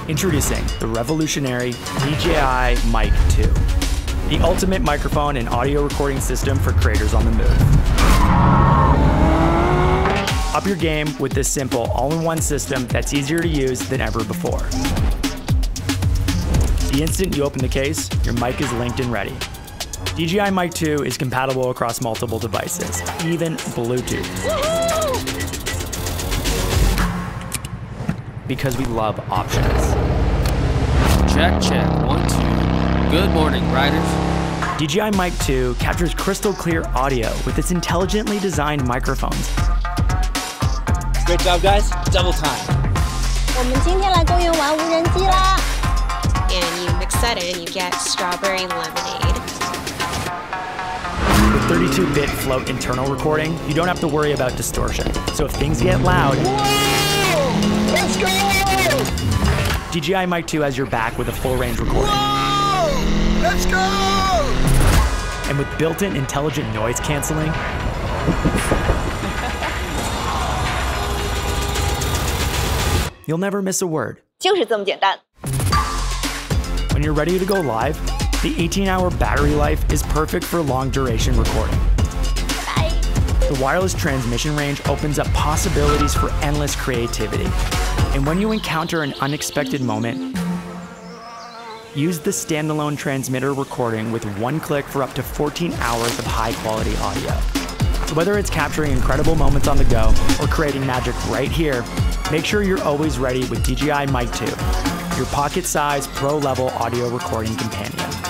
Introducing the revolutionary DJI Mic 2, the ultimate microphone and audio recording system for creators on the move. Up your game with this simple all-in-one system that's easier to use than ever before. The instant you open the case, your mic is linked and ready. DJI Mic 2 is compatible across multiple devices, even Bluetooth. Because we love options. Check, check, 1, 2. Good morning, riders. DJI Mic 2 captures crystal clear audio with its intelligently designed microphones. Great job, guys. Double time. 我们今天来公园玩无人机啦 And you mix that in, you get strawberry lemonade. With 32-bit float internal recording, you don't have to worry about distortion. So if things get loud, Whoa! Let's go! DJI Mic 2 has your back with a full-range recording. Whoa! Let's go! And with built-in intelligent noise canceling, you'll never miss a word. 就是这么简单 When you're ready to go live, the 18-hour battery life is perfect for long-duration recording. The wireless transmission range opens up possibilities for endless creativity. And when you encounter an unexpected moment, use the standalone transmitter recording with one click for up to 14 hours of high-quality audio. So whether it's capturing incredible moments on the go or creating magic right here, make sure you're always ready with DJI Mic 2, your pocket-sized, pro-level audio recording companion.